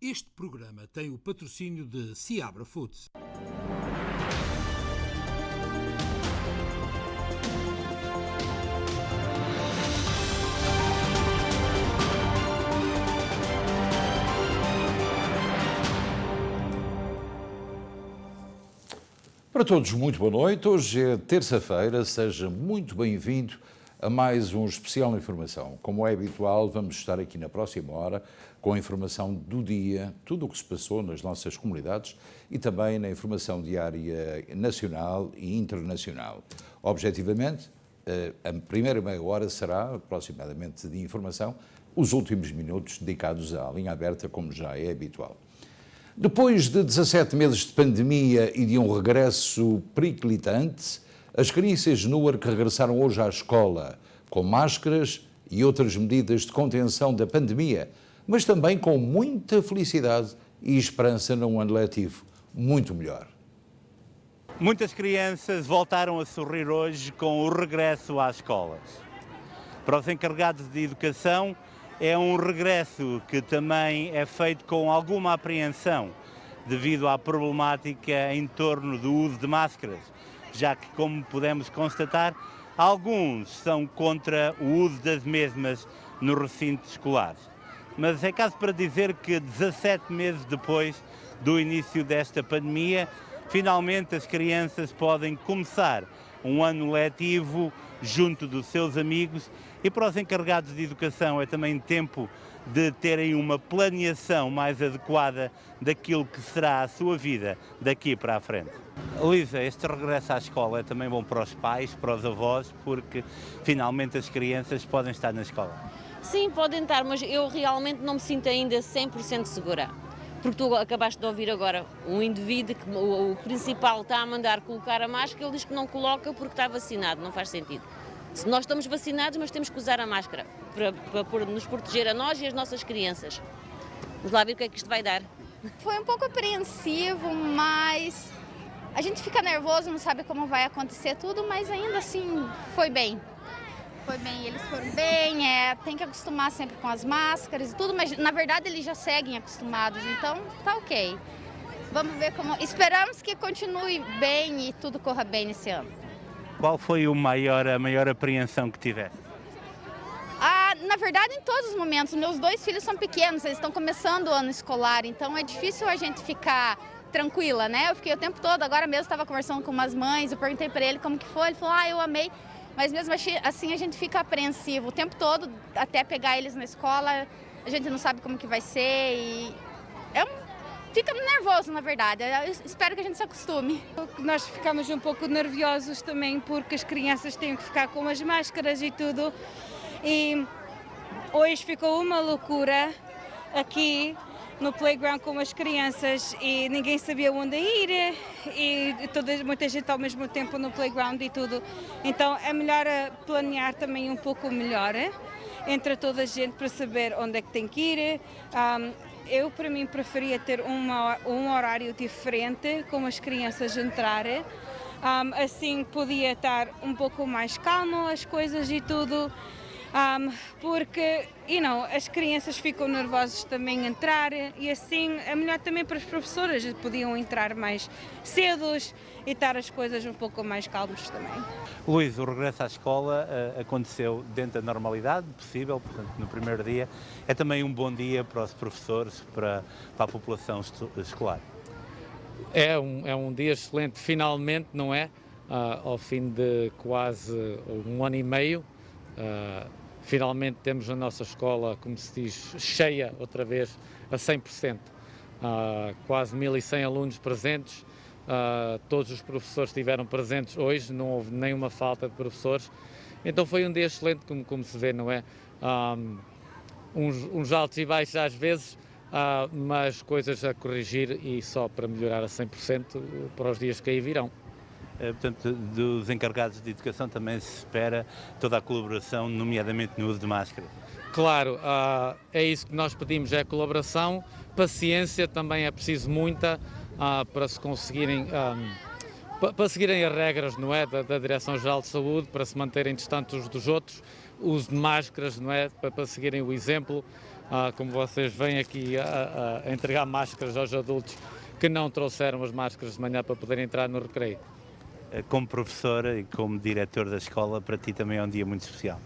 Este programa tem o patrocínio de Seabra Foods. Para todos, muito boa noite. Hoje é terça-feira, seja muito bem-vindo a mais um especial de informação. Como é habitual, vamos estar aqui na próxima hora com a informação do dia, tudo o que se passou nas nossas comunidades e também na informação diária nacional e internacional. Objetivamente, a primeira meia hora será aproximadamente de informação, os últimos minutos dedicados à linha aberta, como já é habitual. Depois de 17 meses de pandemia e de um regresso periclitante, as crianças de Newark regressaram hoje à escola com máscaras e outras medidas de contenção da pandemia, mas também com muita felicidade e esperança num ano letivo muito melhor. Muitas crianças voltaram a sorrir hoje com o regresso às escolas. Para os encarregados de educação, é um regresso que também é feito com alguma apreensão devido à problemática em torno do uso de máscaras, já que, como podemos constatar, alguns são contra o uso das mesmas no recinto escolar. Mas é caso para dizer que 17 meses depois do início desta pandemia, finalmente as crianças podem começar um ano letivo junto dos seus amigos e para os encarregados de educação é também tempo de terem uma planeação mais adequada daquilo que será a sua vida daqui para a frente. Luísa, este regresso à escola é também bom para os pais, para os avós, porque finalmente as crianças podem estar na escola. Sim, podem estar, mas eu realmente não me sinto ainda 100% segura. Porque tu acabaste de ouvir agora um indivíduo que o principal está a mandar colocar a máscara, ele diz que não coloca porque está vacinado, não faz sentido. Se nós estamos vacinados, mas temos que usar a máscara para nos proteger a nós e as nossas crianças. Vamos lá ver o que é que isto vai dar. Foi um pouco apreensivo, mas a gente fica nervoso, não sabe como vai acontecer tudo, mas ainda assim foi bem. Foi bem, eles foram bem, tem que acostumar sempre com as máscaras e tudo, mas na verdade eles já seguem acostumados, então tá ok. Vamos ver como... Esperamos que continue bem e tudo corra bem nesse ano. Qual foi a maior apreensão que tiveste? Na verdade, em todos os momentos. Meus dois filhos são pequenos, eles estão começando o ano escolar, então é difícil a gente ficar tranquila, né? Eu fiquei o tempo todo, agora mesmo estava conversando com umas mães, eu perguntei para ele como que foi, ele falou, eu amei. Mas mesmo assim a gente fica apreensivo o tempo todo, até pegar eles na escola, a gente não sabe como que vai ser e fica nervoso, na verdade. Eu espero que a gente se acostume. Nós ficamos um pouco nerviosos também porque as crianças têm que ficar com as máscaras e tudo. E hoje ficou uma loucura aqui no playground com as crianças e ninguém sabia onde ir e muita gente ao mesmo tempo no playground e tudo. Então é melhor planear também um pouco melhor entre toda a gente para saber onde é que tem que ir. Eu, para mim, preferia ter um horário diferente como as crianças entrarem. Assim podia estar um pouco mais calmo as coisas e tudo. Porque, as crianças ficam nervosas também a entrar e assim é melhor também para os professores, podiam entrar mais cedos e estar as coisas um pouco mais calmas também. Luís, o regresso à escola aconteceu dentro da normalidade possível, portanto no primeiro dia. É também um bom dia para os professores, para a população escolar. É um dia excelente, finalmente, não é? Ao fim de quase um ano e meio, finalmente temos a nossa escola, como se diz, cheia outra vez a 100%. Quase 1.100 alunos presentes, todos os professores estiveram presentes hoje, não houve nenhuma falta de professores. Então foi um dia excelente, como se vê, não é? Uns altos e baixos às vezes, mas coisas a corrigir e só para melhorar a 100% para os dias que aí virão. Portanto, dos encarregados de educação também se espera toda a colaboração, nomeadamente no uso de máscara. Claro, é isso que nós pedimos, é a colaboração, paciência também é preciso muita para se conseguirem, para seguirem as regras, não é, da Direção-Geral de Saúde, para se manterem distantes uns dos outros, uso de máscaras, não é, para seguirem o exemplo, como vocês vêm aqui a entregar máscaras aos adultos que não trouxeram as máscaras de manhã para poderem entrar no recreio. Como professora e como diretor da escola, para ti também é um dia muito especial.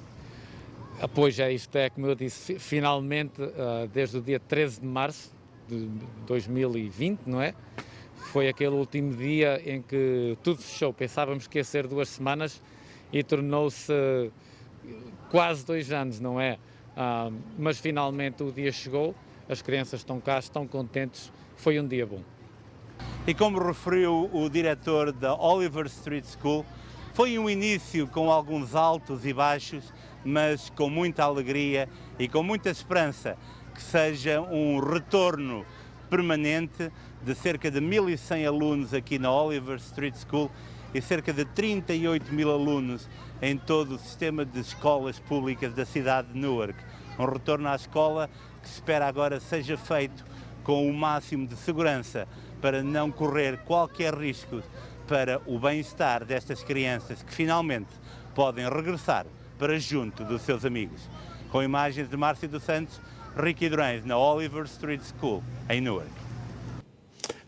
Pois é, isto é, como eu disse, finalmente, desde o dia 13 de março de 2020, não é? Foi aquele último dia em que tudo fechou. Pensávamos que ia ser 2 semanas e tornou-se quase 2 anos, não é? Mas finalmente o dia chegou, as crianças estão cá, estão contentes, foi um dia bom. E como referiu o diretor da Oliver Street School, foi um início com alguns altos e baixos, mas com muita alegria e com muita esperança que seja um retorno permanente de cerca de 1.100 alunos aqui na Oliver Street School e cerca de 38.000 alunos em todo o sistema de escolas públicas da cidade de Newark. Um retorno à escola que se espera agora seja feito com o máximo de segurança para não correr qualquer risco para o bem-estar destas crianças que finalmente podem regressar para junto dos seus amigos. Com imagens de Márcio dos Santos, Ricky Durães na Oliver Street School, em Newark.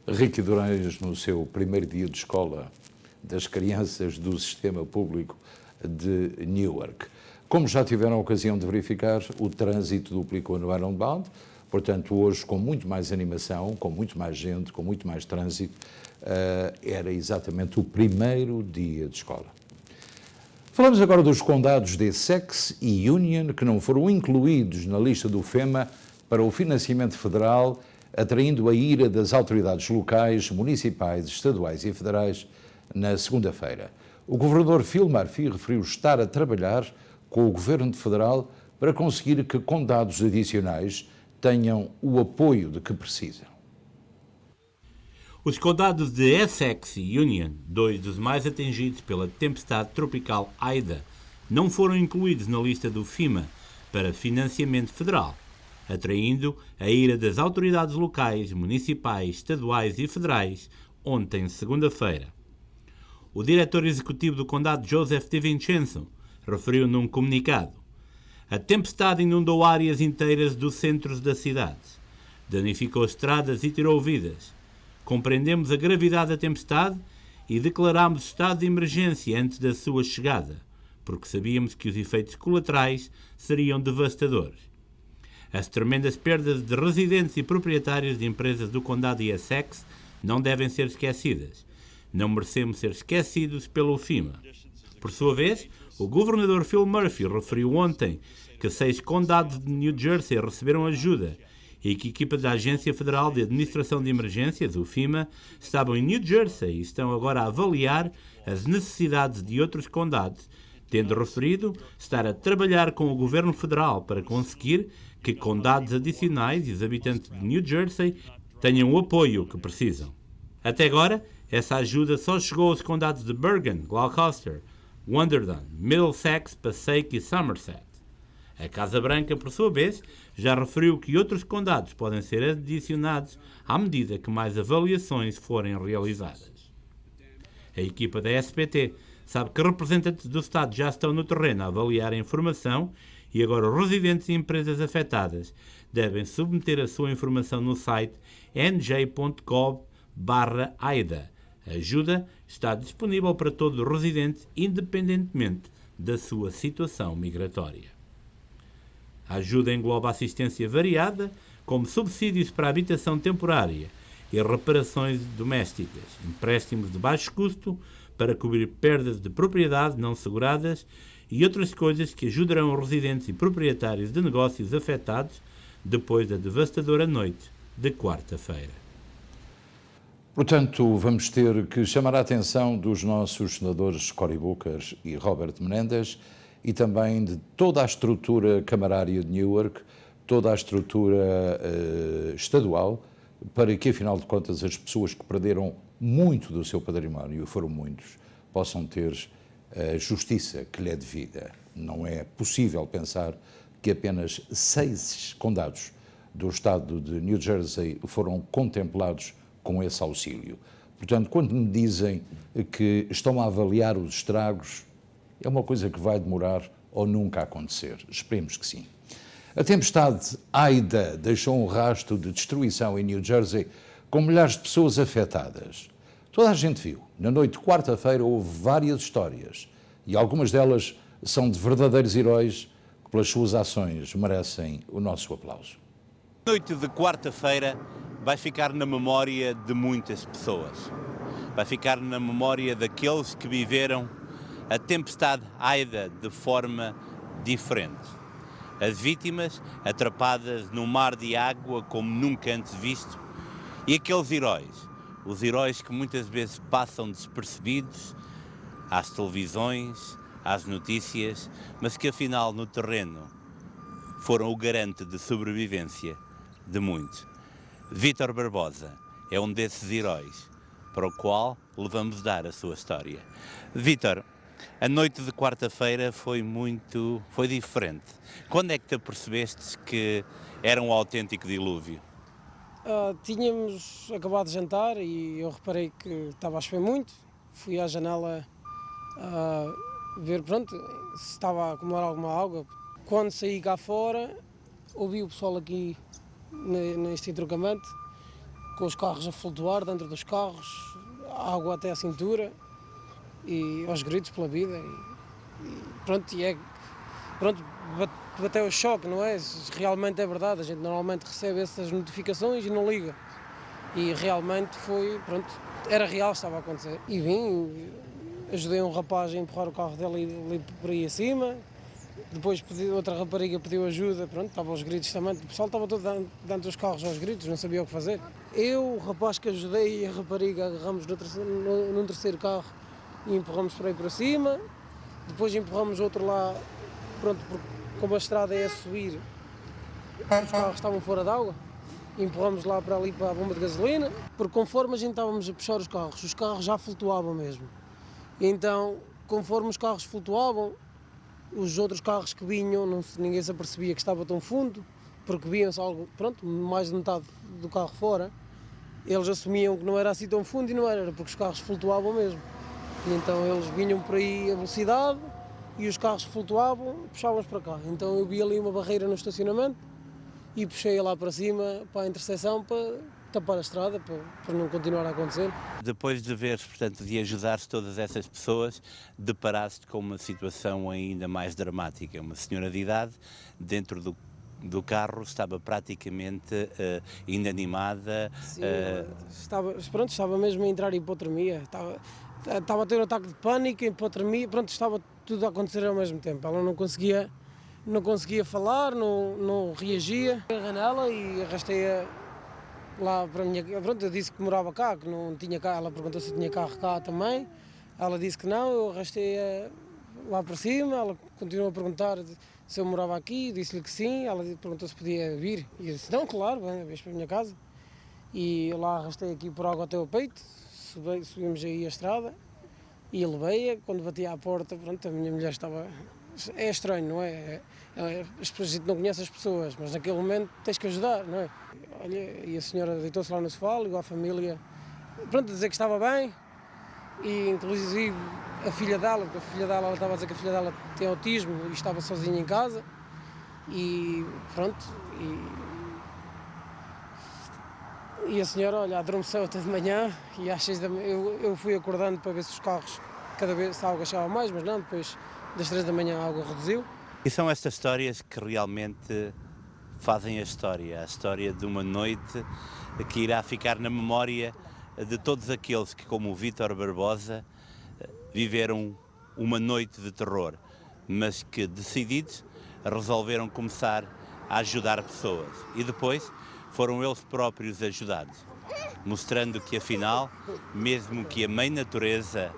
Ricky Durães, no seu primeiro dia de escola das crianças do sistema público de Newark. Como já tiveram a ocasião de verificar, o trânsito duplicou no Ironbound, portanto, hoje, com muito mais animação, com muito mais gente, com muito mais trânsito, era exatamente o primeiro dia de escola. Falamos agora dos condados de Essex e Union, que não foram incluídos na lista do FEMA para o financiamento federal, atraindo a ira das autoridades locais, municipais, estaduais e federais na segunda-feira. O governador Phil Murphy referiu estar a trabalhar com o governo federal para conseguir que condados adicionais tenham o apoio de que precisam. Os condados de Essex e Union, 2 dos mais atingidos pela tempestade tropical Ida, não foram incluídos na lista do FEMA para financiamento federal, atraindo a ira das autoridades locais, municipais, estaduais e federais ontem, segunda-feira. O diretor executivo do condado, Joseph DiVincenzo, referiu num comunicado: a tempestade inundou áreas inteiras dos centros da cidade, danificou estradas e tirou vidas. Compreendemos a gravidade da tempestade e declarámos estado de emergência antes da sua chegada, porque sabíamos que os efeitos colaterais seriam devastadores. As tremendas perdas de residentes e proprietários de empresas do condado de Essex não devem ser esquecidas. Não merecemos ser esquecidos pelo FEMA. Por sua vez, o governador Phil Murphy referiu ontem que 6 condados de New Jersey receberam ajuda e que equipas da Agência Federal de Administração de Emergências, o FEMA, estavam em New Jersey e estão agora a avaliar as necessidades de outros condados, tendo referido estar a trabalhar com o governo federal para conseguir que condados adicionais e os habitantes de New Jersey tenham o apoio que precisam. Até agora, essa ajuda só chegou aos condados de Bergen, Gloucester, Wanderdon, Middlesex, Passaic e Somerset. A Casa Branca, por sua vez, já referiu que outros condados podem ser adicionados à medida que mais avaliações forem realizadas. A equipa da SPT sabe que representantes do Estado já estão no terreno a avaliar a informação e agora os residentes e empresas afetadas devem submeter a sua informação no site nj.gov/AIDA. A ajuda está disponível para todos os residentes, independentemente da sua situação migratória. A ajuda engloba assistência variada, como subsídios para a habitação temporária e reparações domésticas, empréstimos de baixo custo para cobrir perdas de propriedade não seguradas e outras coisas que ajudarão os residentes e proprietários de negócios afetados depois da devastadora noite de quarta-feira. Portanto, vamos ter que chamar a atenção dos nossos senadores Cory Booker e Robert Menendez e também de toda a estrutura camarária de Newark, toda a estrutura estadual, para que, afinal de contas, as pessoas que perderam muito do seu património, e foram muitos, possam ter a justiça que lhe é devida. Não é possível pensar que apenas 6 condados do estado de New Jersey foram contemplados com esse auxílio. Portanto, quando me dizem que estão a avaliar os estragos, é uma coisa que vai demorar ou nunca acontecer. Esperemos que sim. A tempestade Aida deixou um rastro de destruição em New Jersey, com milhares de pessoas afetadas. Toda a gente viu. Na noite de quarta-feira houve várias histórias, e algumas delas são de verdadeiros heróis que, pelas suas ações, merecem o nosso aplauso. A noite de quarta-feira vai ficar na memória de muitas pessoas. Vai ficar na memória daqueles que viveram a tempestade Aida de forma diferente. As vítimas atrapadas num mar de água como nunca antes visto, e aqueles heróis, os heróis que muitas vezes passam despercebidos às televisões, às notícias, mas que afinal no terreno foram o garante de sobrevivência de muitos. Vítor Barbosa é um desses heróis para o qual levamos dar a sua história. Vítor, a noite de quarta-feira foi diferente. Quando é que te apercebeste que era um autêntico dilúvio? Tínhamos acabado de jantar e eu reparei que estava a chover muito. Fui à janela ver, se estava a acumular alguma água. Quando saí cá fora, ouvi o pessoal aqui neste entroncamento, com os carros a flutuar dentro dos carros, água até à cintura e aos gritos pela vida. Bateu o choque, não é? Realmente é verdade, a gente normalmente recebe essas notificações e não liga. E realmente era real, estava a acontecer. E vim, ajudei um rapaz a empurrar o carro dele ali por aí acima. Depois outra rapariga pediu ajuda, estava aos gritos também. O pessoal estava todo dentro dos carros aos gritos, não sabia o que fazer. Eu, o rapaz que ajudei e a rapariga agarramos num terceiro carro e empurramos por aí para cima. Depois empurramos outro lá, porque como a estrada é a subir, os carros estavam fora d'água. Empurramos lá para ali para a bomba de gasolina, porque conforme a gente estávamos a puxar os carros já flutuavam mesmo. E então, conforme os carros flutuavam, os outros carros que vinham, ninguém se apercebia que estava tão fundo, porque viam-se algo, mais de metade do carro fora. Eles assumiam que não era assim tão fundo e não era porque os carros flutuavam mesmo. E então eles vinham por aí a velocidade e os carros flutuavam e puxavam-os para cá. Então eu vi ali uma barreira no estacionamento e puxei lá para cima, para a interseção, para tapar a estrada, para não continuar a acontecer. Depois de veres, de ajudar todas essas pessoas, deparaste com uma situação ainda mais dramática. Uma senhora de idade, dentro do carro, estava praticamente inanimada. Sim, estava mesmo a entrar em hipotermia. Estava a ter um ataque de pânico, hipotermia, estava tudo a acontecer ao mesmo tempo. Ela não conseguia falar, não reagia. Agarrei nela e arrastei-a lá para a minha... eu disse que morava cá, que não tinha carro. Ela perguntou se tinha carro cá também. Ela disse que não, eu arrastei-a lá para cima. Ela continuou a perguntar se eu morava aqui, disse-lhe que sim. Ela perguntou se podia vir e eu disse, não, claro, vens para a minha casa. E eu lá arrastei aqui por água até o peito. Subimos aí a estrada e levei-a. Quando bati à porta, a minha mulher estava... É estranho, não é? A gente não conhece as pessoas, mas naquele momento tens que ajudar, não é? Olha, e a senhora deitou-se lá no sofá, ligou à família, a dizer que estava bem. E inclusive a filha dela, ela estava a dizer que a filha dela tem autismo e estava sozinha em casa. E a senhora, olha, adormeceu até de manhã e às 6 da manhã eu fui acordando para ver se os carros, cada vez a água chegava mais, mas não, depois das 3 da manhã a água reduziu. E são estas histórias que realmente fazem a história de uma noite que irá ficar na memória de todos aqueles que, como o Vítor Barbosa, viveram uma noite de terror, mas que, decididos, resolveram começar a ajudar pessoas. E depois foram eles próprios ajudados, mostrando que, afinal, mesmo que a Mãe Natureza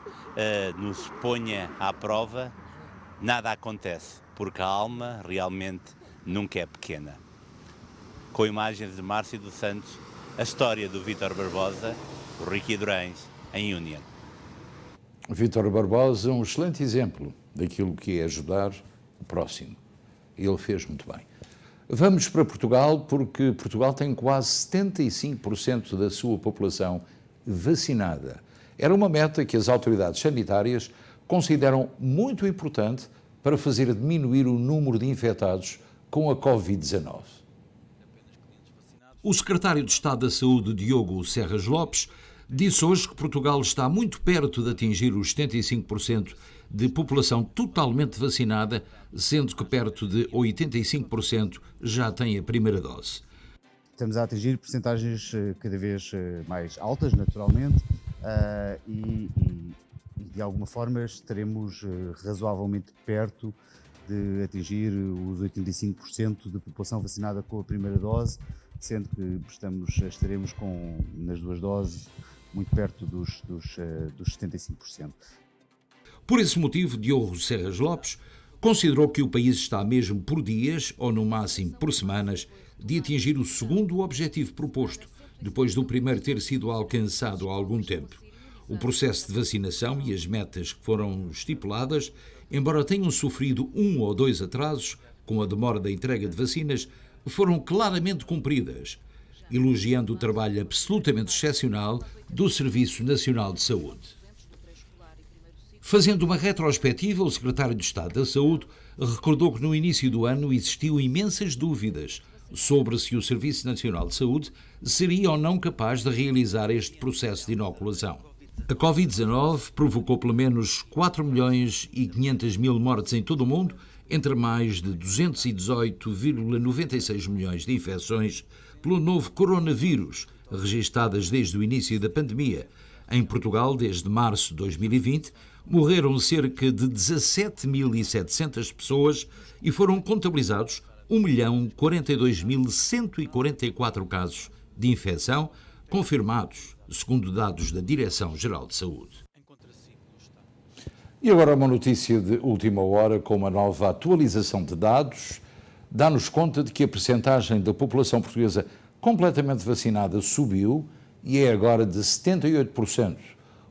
nos ponha à prova, nada acontece, porque a alma realmente nunca é pequena. Com imagens de Márcio dos Santos, a história do Vítor Barbosa, o Ricky Durães, em Union. Vítor Barbosa, um excelente exemplo daquilo que é ajudar o próximo. Ele fez muito bem. Vamos para Portugal, porque Portugal tem quase 75% da sua população vacinada. Era uma meta que as autoridades sanitárias consideram muito importante para fazer diminuir o número de infectados com a Covid-19. O secretário de Estado da Saúde, Diogo Serras Lopes, disse hoje que Portugal está muito perto de atingir os 75% de população totalmente vacinada, sendo que perto de 85% já têm a primeira dose. Estamos a atingir percentagens cada vez mais altas, naturalmente, e de alguma forma estaremos razoavelmente perto de atingir os 85% de população vacinada com a primeira dose, sendo que estaremos nas duas doses muito perto dos 75%. Por esse motivo, Diogo Serras Lopes considerou que o país está mesmo por dias, ou no máximo por semanas, de atingir o segundo objetivo proposto, depois do primeiro ter sido alcançado há algum tempo. O processo de vacinação e as metas que foram estipuladas, embora tenham sofrido 1 ou 2 atrasos com a demora da entrega de vacinas, foram claramente cumpridas, elogiando o trabalho absolutamente excepcional do Serviço Nacional de Saúde. Fazendo uma retrospectiva, o secretário de Estado da Saúde recordou que no início do ano existiam imensas dúvidas sobre se o Serviço Nacional de Saúde seria ou não capaz de realizar este processo de inoculação. A Covid-19 provocou pelo menos 4.500.000 mortes em todo o mundo, entre mais de 218,96 milhões de infecções pelo novo coronavírus, registadas desde o início da pandemia. Em Portugal, desde março de 2020, morreram cerca de 17.700 pessoas e foram contabilizados 1.042.144 casos de infecção confirmados, segundo dados da Direção-Geral de Saúde. E agora uma notícia de última hora com uma nova atualização de dados. Dá-nos conta de que a percentagem da população portuguesa completamente vacinada subiu e é agora de 78%,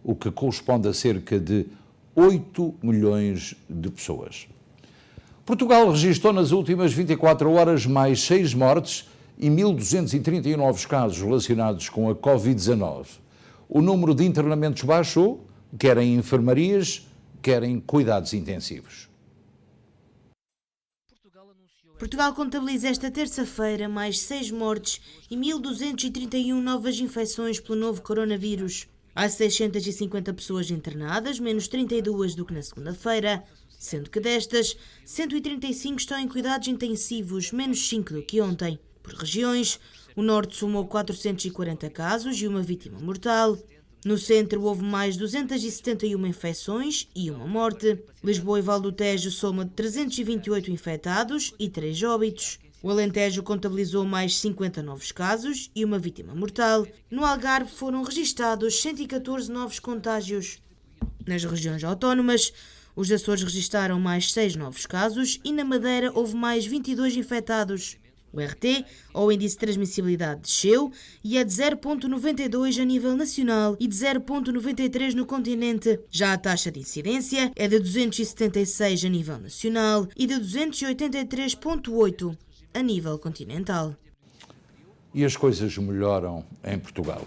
o que corresponde a cerca de 8 milhões de pessoas. Portugal registrou nas últimas 24 horas mais 6 mortes e 1.231 novos casos relacionados com a Covid-19. O número de internamentos baixou, quer em enfermarias, quer em cuidados intensivos. Portugal contabiliza esta terça-feira mais 6 mortes e 1.231 novas infecções pelo novo coronavírus. Há 650 pessoas internadas, menos 32 do que na segunda-feira, sendo que destas, 135 estão em cuidados intensivos, menos 5 do que ontem. Por regiões, o Norte somou 440 casos e uma vítima mortal. No centro houve mais 271 infecções e uma morte. Lisboa e Val do Tejo soma 328 infectados e 3 óbitos. O Alentejo contabilizou mais 50 novos casos e uma vítima mortal. No Algarve foram registados 114 novos contágios. Nas regiões autónomas, os Açores registaram mais 6 novos casos e na Madeira houve mais 22 infectados. O RT, ou Índice de Transmissibilidade, desceu e é de 0,92 a nível nacional e de 0,93 no continente. Já a taxa de incidência é de 276 a nível nacional e de 283,8 a nível continental. E as coisas melhoram em Portugal.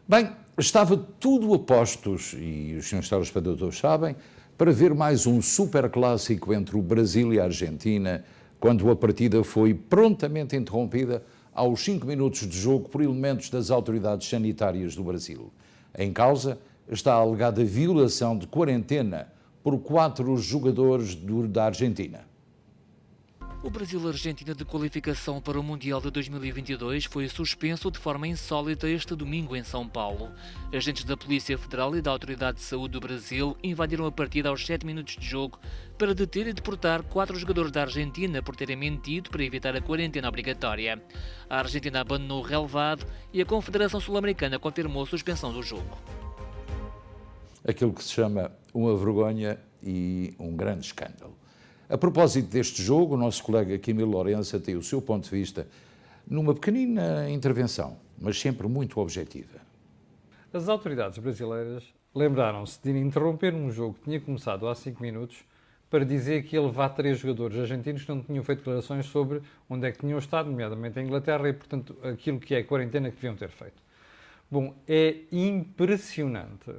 Bem, estava tudo a postos, e os senhores telespectadores sabem, para ver mais um super clássico entre o Brasil e a Argentina, quando a partida foi prontamente interrompida aos 5 minutos de jogo por elementos das autoridades sanitárias do Brasil. Em causa está a alegada violação de quarentena por 4 jogadores da Argentina. O Brasil-Argentina de qualificação para o Mundial de 2022 foi suspenso de forma insólita este domingo em São Paulo. Agentes da Polícia Federal e da Autoridade de Saúde do Brasil invadiram a partida aos 7 minutos de jogo para deter e deportar 4 jogadores da Argentina por terem mentido para evitar a quarentena obrigatória. A Argentina abandonou o relevado e a Confederação Sul-Americana confirmou a suspensão do jogo. Aquilo que se chama uma vergonha e um grande escândalo. A propósito deste jogo, o nosso colega Camilo Lourenço tem o seu ponto de vista numa pequenina intervenção, mas sempre muito objetiva. As autoridades brasileiras lembraram-se de interromper um jogo que tinha começado há 5 minutos para dizer que ia levar 3 jogadores argentinos que não tinham feito declarações sobre onde é que tinham estado, nomeadamente em Inglaterra, e, portanto, aquilo que é a quarentena que deviam ter feito. Bom, é impressionante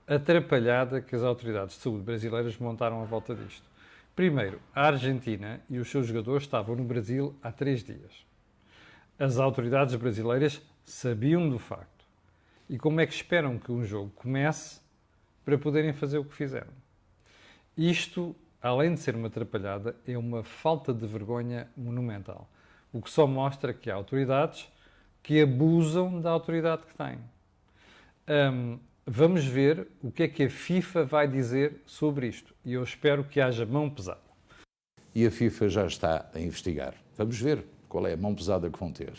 a atrapalhada que as autoridades de saúde brasileiras montaram à volta disto. Primeiro, a Argentina e os seus jogadores estavam no Brasil há 3 dias. As autoridades brasileiras sabiam do facto. E como é que esperam que um jogo comece para poderem fazer o que fizeram? Isto, além de ser uma atrapalhada, é uma falta de vergonha monumental. O que só mostra que há autoridades que abusam da autoridade que têm. Vamos ver o que é que a FIFA vai dizer sobre isto. E eu espero que haja mão pesada. E a FIFA já está a investigar. Vamos ver qual é a mão pesada que vão ter.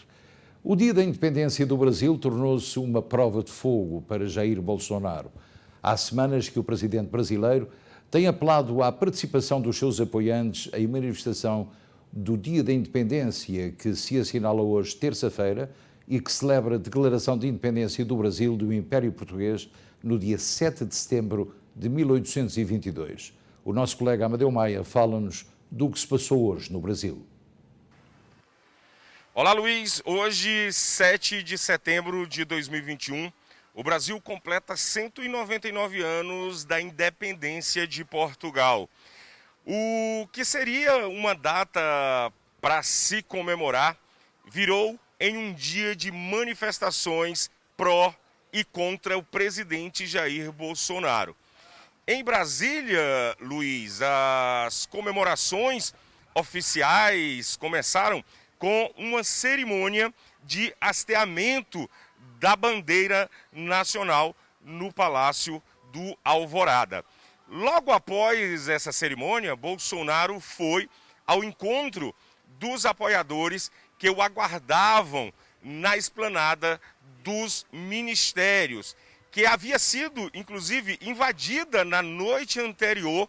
O dia da independência do Brasil tornou-se uma prova de fogo para Jair Bolsonaro. Há semanas que o presidente brasileiro tem apelado à participação dos seus apoiantes em manifestação do Dia da Independência, que se assinala hoje, terça-feira, e que celebra a declaração de independência do Brasil do Império Português no dia 7 de setembro de 1822. O nosso colega Amadeu Maia fala-nos do que se passou hoje no Brasil. Olá, Luiz. Hoje, 7 de setembro de 2021, o Brasil completa 199 anos da independência de Portugal. O que seria uma data para se comemorar virou em um dia de manifestações pró e contra o presidente Jair Bolsonaro. Em Brasília, Luiz, as comemorações oficiais começaram com uma cerimônia de hasteamento da bandeira nacional no Palácio do Alvorada. Logo após essa cerimônia, Bolsonaro foi ao encontro dos apoiadores que o aguardavam na esplanada dos ministérios, que havia sido, inclusive, invadida na noite anterior,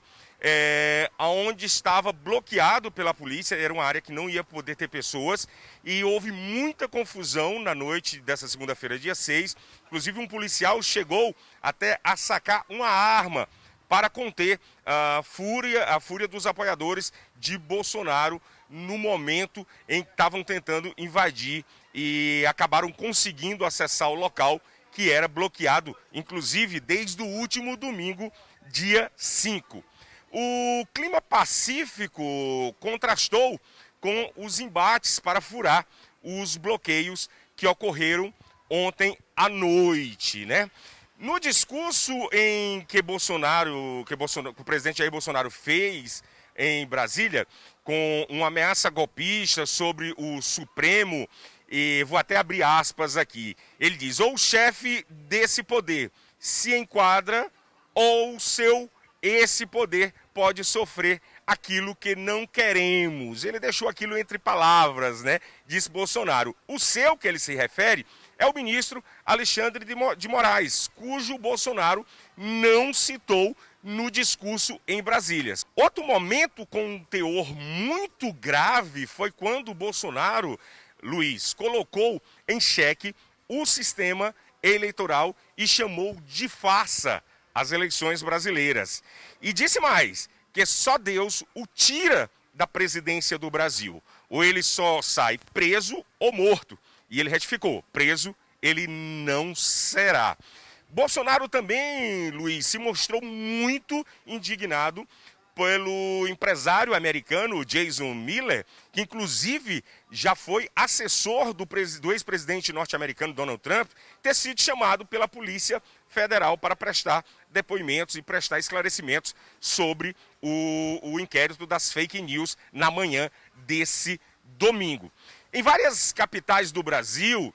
onde estava bloqueado pela polícia. Era uma área que não ia poder ter pessoas e houve muita confusão na noite dessa segunda-feira, dia 6. Inclusive, um policial chegou até a sacar uma arma para conter a fúria dos apoiadores de Bolsonaro no momento em que estavam tentando invadir e acabaram conseguindo acessar o local que era bloqueado, inclusive desde o último domingo, dia 5. O clima pacífico contrastou com os embates para furar os bloqueios que ocorreram ontem à noite, né? No discurso que o presidente Jair Bolsonaro fez em Brasília, com uma ameaça golpista sobre o Supremo, e vou até abrir aspas aqui, ele diz: ou o chefe desse poder se enquadra, ou esse poder pode sofrer aquilo que não queremos. Ele deixou aquilo entre palavras, né? Disse Bolsonaro. O seu, que ele se refere, é o ministro Alexandre de Moraes, cujo Bolsonaro não citou no discurso em Brasília. Outro momento com um teor muito grave foi quando o Bolsonaro, Luiz, colocou em xeque o sistema eleitoral e chamou de farsa as eleições brasileiras. E disse mais, que só Deus o tira da presidência do Brasil. Ou ele só sai preso ou morto. E ele retificou, preso ele não será. Bolsonaro também, Luiz, se mostrou muito indignado pelo empresário americano Jason Miller, que inclusive já foi assessor do ex-presidente norte-americano Donald Trump, ter sido chamado pela Polícia Federal para prestar depoimentos e prestar esclarecimentos sobre o inquérito das fake news na manhã desse domingo. Em várias capitais do Brasil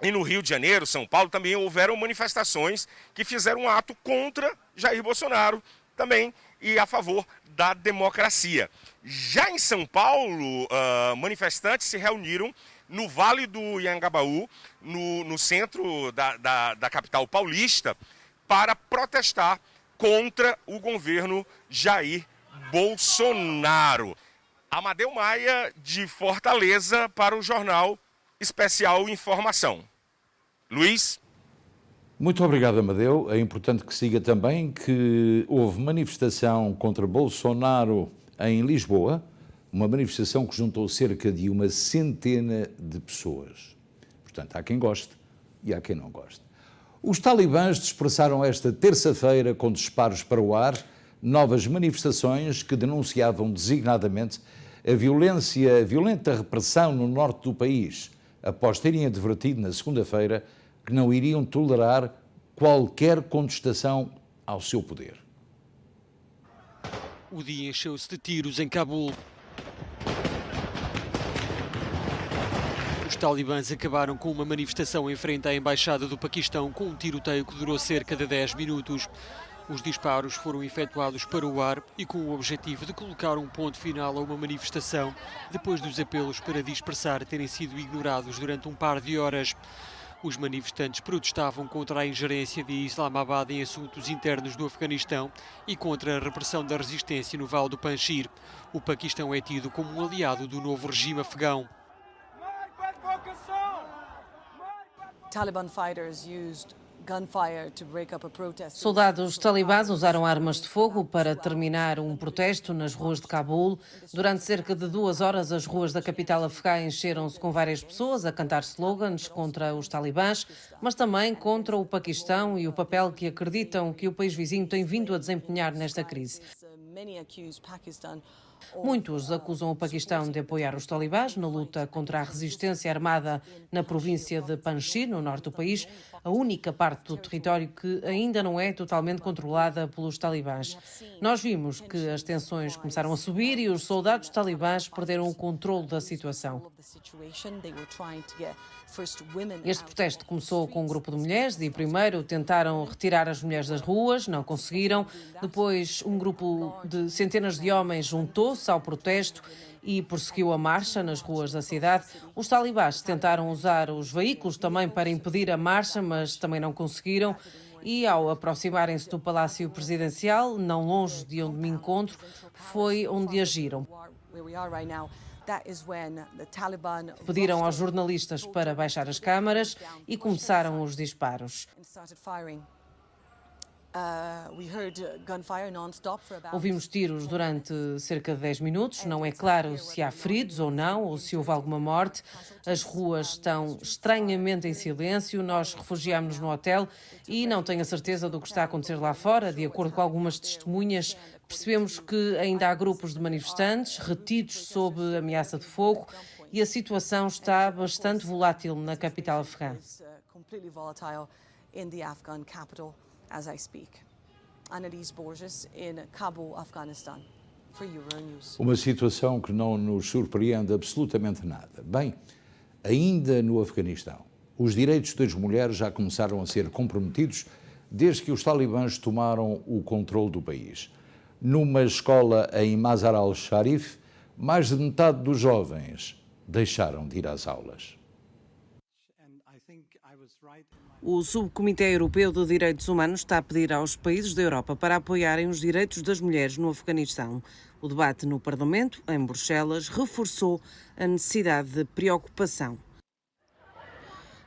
e no Rio de Janeiro, São Paulo, também houveram manifestações que fizeram um ato contra Jair Bolsonaro também e a favor da democracia. Já em São Paulo, manifestantes se reuniram no Vale do Iangabaú, no centro da capital paulista, para protestar contra o governo Jair Bolsonaro. Amadeu Maia, de Fortaleza, para o Jornal Especial Informação. Luiz? Muito obrigado, Amadeu. É importante que siga também que houve manifestação contra Bolsonaro em Lisboa, uma manifestação que juntou cerca de 100 de pessoas. Portanto, há quem goste e há quem não goste. Os talibãs dispersaram esta terça-feira com disparos para o ar novas manifestações que denunciavam designadamente a violenta repressão no norte do país, após terem advertido na segunda-feira que não iriam tolerar qualquer contestação ao seu poder. O dia encheu-se de tiros em Cabul. Os talibãs acabaram com uma manifestação em frente à Embaixada do Paquistão com um tiroteio que durou cerca de 10 minutos. Os disparos foram efetuados para o ar e com o objetivo de colocar um ponto final a uma manifestação, depois dos apelos para dispersar terem sido ignorados durante um par de horas. Os manifestantes protestavam contra a ingerência de Islamabad em assuntos internos do Afeganistão e contra a repressão da resistência no Vale do Panjshir. O Paquistão é tido como um aliado do novo regime afegão. Taliban fighters used gunfire to break up a protest. Soldados talibãs usaram armas de fogo para terminar um protesto nas ruas de Cabul. Durante cerca de 2 horas, as ruas da capital afegã encheram-se com várias pessoas a cantar slogans contra os talibãs, mas também contra o Paquistão e o papel que acreditam que o país vizinho tem vindo a desempenhar nesta crise. Muitos acusam o Paquistão de apoiar os talibãs na luta contra a resistência armada na província de Panjshir, no norte do país, a única parte do território que ainda não é totalmente controlada pelos talibãs. Nós vimos que as tensões começaram a subir e os soldados talibãs perderam o controle da situação. Este protesto começou com um grupo de mulheres e primeiro tentaram retirar as mulheres das ruas, não conseguiram. Depois um grupo de centenas de homens juntou-se ao protesto e prosseguiu a marcha nas ruas da cidade. Os talibãs tentaram usar os veículos também para impedir a marcha, mas também não conseguiram. E ao aproximarem-se do Palácio Presidencial, não longe de onde me encontro, foi onde agiram. Pediram aos jornalistas para baixar as câmaras e começaram os disparos. Ouvimos tiros durante cerca de 10 minutos. Não é claro se há feridos ou não, ou se houve alguma morte. As ruas estão estranhamente em silêncio. Nós refugiámos-nos no hotel e não tenho a certeza do que está a acontecer lá fora. De acordo com algumas testemunhas, percebemos que ainda há grupos de manifestantes retidos sob ameaça de fogo e a situação está bastante volátil na capital afegã. As I speak. Annalise Borges in Kabul, Afghanistan, for Euronews. Uma situação que não nos surpreende absolutamente nada. Bem, ainda no Afeganistão, os direitos das mulheres já começaram a ser comprometidos desde que os talibãs tomaram o controle do país. Numa escola em Mazar al-Sharif, mais de metade dos jovens deixaram de ir às aulas. O Subcomitê Europeu de Direitos Humanos está a pedir aos países da Europa para apoiarem os direitos das mulheres no Afeganistão. O debate no Parlamento, em Bruxelas, reforçou a necessidade de preocupação.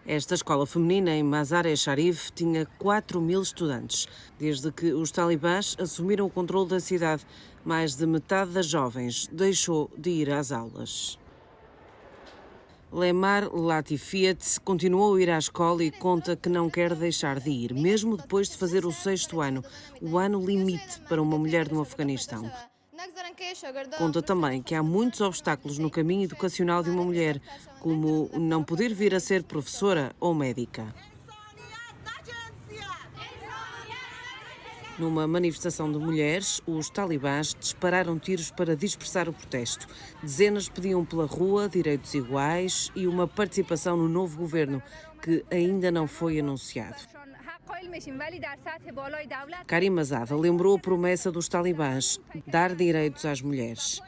Esta escola feminina em Mazar-e-Sharif tinha 4.000 estudantes. Desde que os talibãs assumiram o controle da cidade, mais de metade das jovens deixou de ir às aulas. Lemar Latifiat continuou a ir à escola e conta que não quer deixar de ir, mesmo depois de fazer o 6º ano, o ano limite para uma mulher no Afeganistão. Conta também que há muitos obstáculos no caminho educacional de uma mulher, como não poder vir a ser professora ou médica. Numa manifestação de mulheres, os talibãs dispararam tiros para dispersar o protesto. Dezenas pediam pela rua direitos iguais e uma participação no novo governo, que ainda não foi anunciado. Karim Azada lembrou a promessa dos talibãs, dar direitos às mulheres.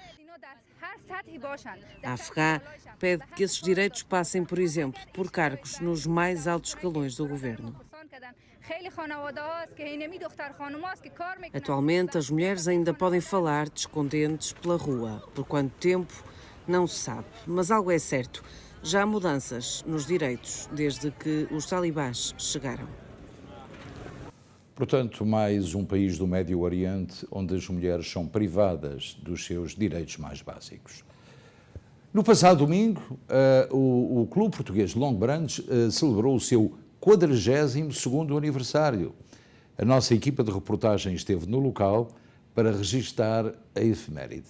A afegã pede que esses direitos passem, por exemplo, por cargos nos mais altos escalões do governo. Atualmente, as mulheres ainda podem falar descontentes pela rua. Por quanto tempo, não se sabe. Mas algo é certo, já há mudanças nos direitos desde que os talibãs chegaram. Portanto, mais um país do Médio Oriente onde as mulheres são privadas dos seus direitos mais básicos. No passado domingo, o Clube Português de Longbrandes celebrou o seu 42º aniversário. A nossa equipa de reportagem esteve no local para registar a efeméride.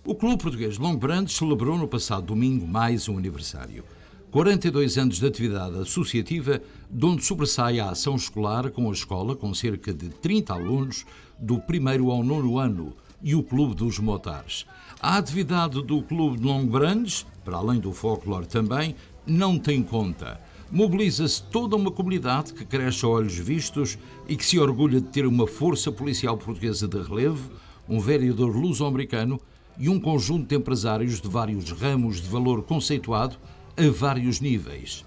O Clube Português de Longbrandes celebrou no passado domingo mais um aniversário. 42 anos de atividade associativa, de onde sobressai a ação escolar com a escola, com cerca de 30 alunos, do 1º ao 9º ano, e o Clube dos Motares. A atividade do Clube de Longbrandes, para além do folclore também, não tem conta. Mobiliza-se toda uma comunidade que cresce a olhos vistos e que se orgulha de ter uma força policial portuguesa de relevo, um vereador luso-americano e um conjunto de empresários de vários ramos de valor conceituado a vários níveis.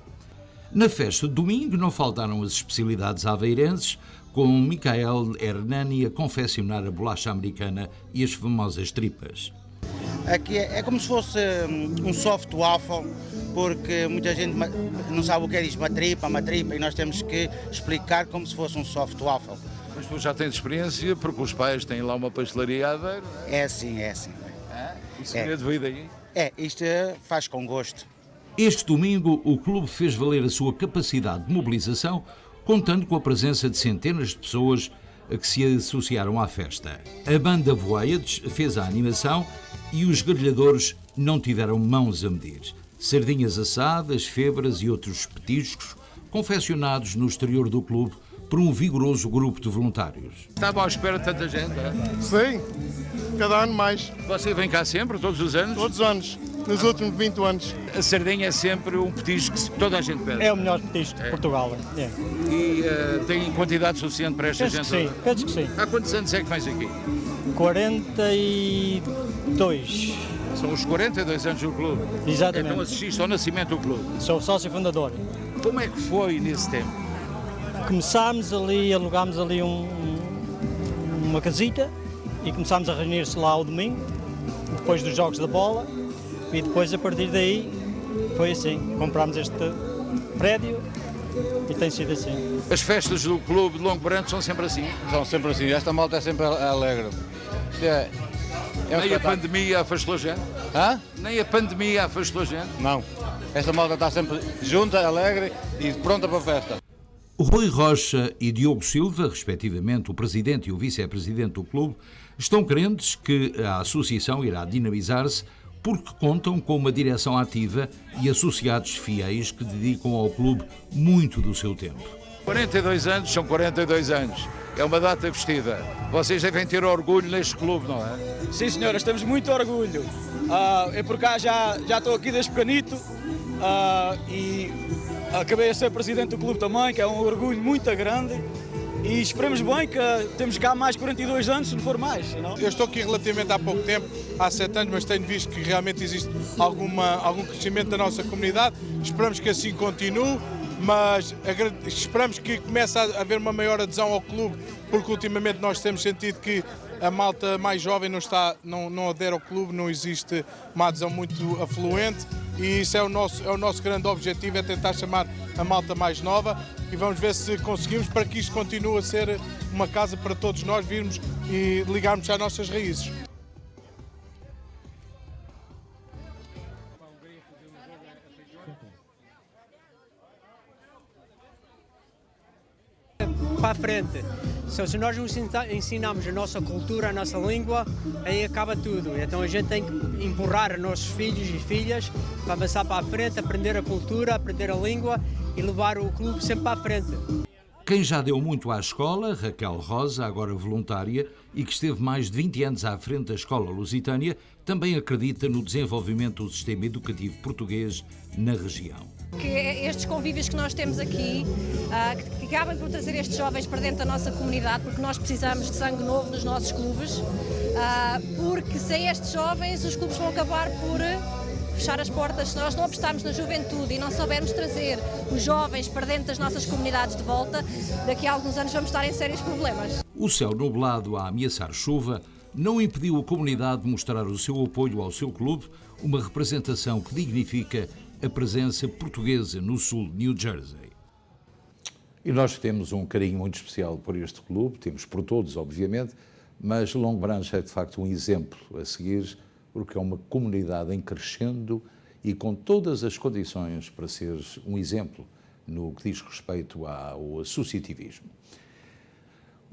Na festa de domingo não faltaram as especialidades aveirenses, com Micael Hernani a confeccionar a bolacha americana e as famosas tripas. Aqui é como se fosse um soft waffle, porque muita gente não sabe o que é diz uma tripa, e nós temos que explicar como se fosse um soft waffle. Mas tu já tens experiência, porque os pais têm lá uma pastelaria a Aveiro? É assim, é assim. E segredo veio daí? Isto faz com gosto. Este domingo, o clube fez valer a sua capacidade de mobilização, contando com a presença de centenas de pessoas que se associaram à festa. A banda Voyage fez a animação e os grelhadores não tiveram mãos a medir. Sardinhas assadas, febras e outros petiscos, confeccionados no exterior do clube por um vigoroso grupo de voluntários. Estava à espera de tanta gente, é? Sim, cada ano mais. Você vem cá sempre, todos os anos? Todos os anos, nos últimos 20 anos. A sardinha é sempre um petisco que toda a gente pede. É o melhor petisco de Portugal. É. E tem quantidade suficiente para esta gente? Sim, penso que sim. Há quantos anos é que vens aqui? 42. São os 42 anos do clube? Exatamente. Então assististe ao nascimento do clube? Sou sócio fundador. Como é que foi nesse tempo? Começámos ali, alugámos ali uma casita e começámos a reunir-se lá ao domingo, depois dos jogos da bola, e depois a partir daí foi assim, comprámos este prédio e tem sido assim. As festas do clube de Longbrandes são sempre assim? São sempre assim, esta malta é sempre alegre. Nem a pandemia afastou gente? Hã? Nem a pandemia afastou gente? Não, esta malta está sempre junta, alegre e pronta para a festa. Rui Rocha e Diogo Silva, respectivamente o presidente e o vice-presidente do clube, estão crentes que a associação irá dinamizar-se porque contam com uma direção ativa e associados fiéis que dedicam ao clube muito do seu tempo. 42 anos são 42 anos. É uma data vestida. Vocês devem ter orgulho neste clube, não é? Sim, senhoras, temos muito orgulho. Eu por cá já estou aqui desde pequenito e acabei a ser presidente do clube também, que é um orgulho muito grande. E esperemos bem que temos cá mais 42 anos, se não for mais. Não? Eu estou aqui relativamente há pouco tempo, há 7 anos, mas tenho visto que realmente existe algum crescimento da nossa comunidade. Esperamos que assim continue, mas esperamos que comece a haver uma maior adesão ao clube, porque ultimamente nós temos sentido que a malta mais jovem não adere ao clube, não existe uma adesão muito afluente e isso é o nosso grande objetivo, é tentar chamar a malta mais nova e vamos ver se conseguimos para que isto continue a ser uma casa para todos nós virmos e ligarmos às nossas raízes. Para a frente. Se nós não ensinamos a nossa cultura, a nossa língua, aí acaba tudo. Então a gente tem que empurrar os nossos filhos e filhas para avançar para a frente, aprender a cultura, aprender a língua e levar o clube sempre para a frente. Quem já deu muito à escola, Raquel Rosa, agora voluntária, e que esteve mais de 20 anos à frente da escola lusitânia, também acredita no desenvolvimento do sistema educativo português na região. Que estes convívios que nós temos aqui, que acabam por trazer estes jovens para dentro da nossa comunidade, porque nós precisamos de sangue novo nos nossos clubes, porque sem estes jovens os clubes vão acabar por fechar as portas. Se nós não apostarmos na juventude e não soubermos trazer os jovens para dentro das nossas comunidades de volta, daqui a alguns anos vamos estar em sérios problemas. O céu nublado a ameaçar chuva não impediu a comunidade de mostrar o seu apoio ao seu clube, uma representação que dignifica a presença portuguesa no sul de New Jersey. E nós temos um carinho muito especial por este clube, temos por todos, obviamente, mas Longbrandes é de facto um exemplo a seguir, porque é uma comunidade em crescendo e com todas as condições para ser um exemplo no que diz respeito ao associativismo.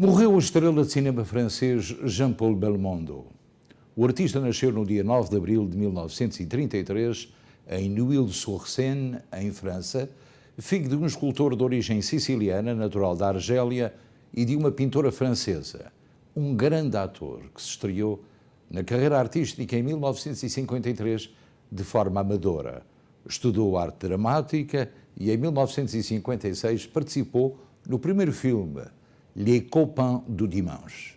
Morreu a estrela de cinema francês Jean-Paul Belmondo. O artista nasceu no dia 9 de abril de 1933 em Neuilly-sur-Seine, em França, filho de um escultor de origem siciliana, natural da Argélia, e de uma pintora francesa. Um grande ator que se estreou na carreira artística em 1953 de forma amadora. Estudou arte dramática e em 1956 participou no primeiro filme Les Copains du Dimanche.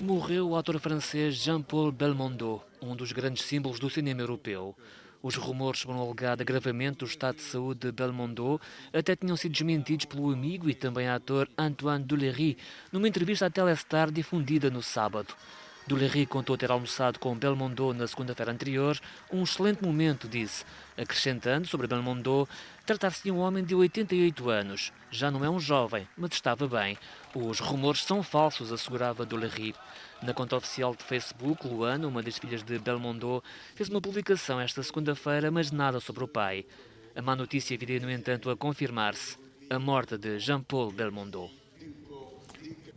Morreu o ator francês Jean-Paul Belmondo, um dos grandes símbolos do cinema europeu. Os rumores sobre um alegado agravamento do estado de saúde de Belmondo até tinham sido desmentidos pelo amigo e também ator Antoine Duléry, numa entrevista à Telestar difundida no sábado. Duléry contou ter almoçado com Belmondo na segunda-feira anterior, um excelente momento, disse, acrescentando sobre Belmondo tratar-se de um homem de 88 anos. Já não é um jovem, mas estava bem. Os rumores são falsos, assegurava Duléry. Na conta oficial de Facebook, Luana, uma das filhas de Belmondo, fez uma publicação esta segunda-feira, mas nada sobre o pai. A má notícia viria, no entanto, a confirmar-se: a morte de Jean-Paul Belmondo.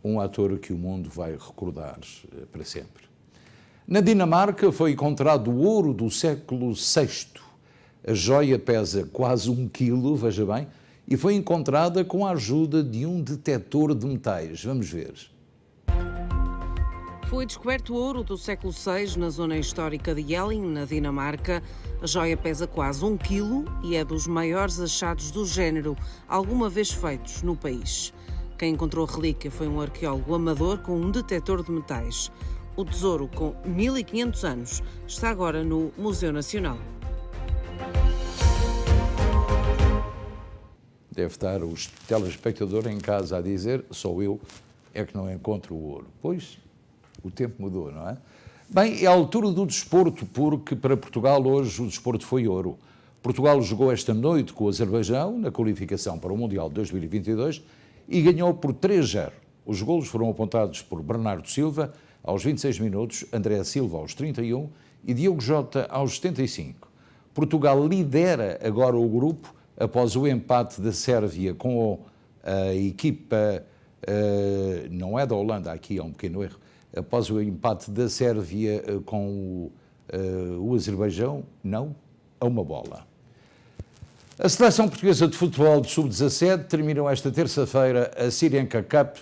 Um ator que o mundo vai recordar para sempre. Na Dinamarca foi encontrado o ouro do século VI. A joia pesa quase 1 quilo, veja bem, e foi encontrada com a ajuda de um detetor de metais. Vamos ver. Foi descoberto o ouro do século VI na zona histórica de Jelling, na Dinamarca. A joia pesa quase 1 quilo e é dos maiores achados do género alguma vez feitos no país. Quem encontrou a relíquia foi um arqueólogo amador com um detetor de metais. O tesouro, com 1500 anos, está agora no Museu Nacional. Deve estar o telespectador em casa a dizer: só eu é que não encontro o ouro. Pois, o tempo mudou, não é? Bem, é a altura do desporto, porque para Portugal hoje o desporto foi ouro. Portugal jogou esta noite com o Azerbaijão na qualificação para o Mundial de 2022 e ganhou por 3-0. Os golos foram apontados por Bernardo Silva aos 26 minutos, André Silva aos 31 e Diogo Jota aos 75. Portugal lidera agora o grupo após o empate da Sérvia com a equipa, não é da Holanda, aqui é um pequeno erro, após o empate da Sérvia com o Azerbaijão, não, a uma bola. A seleção portuguesa de futebol de sub-17 terminou esta terça-feira a Syrianka Cup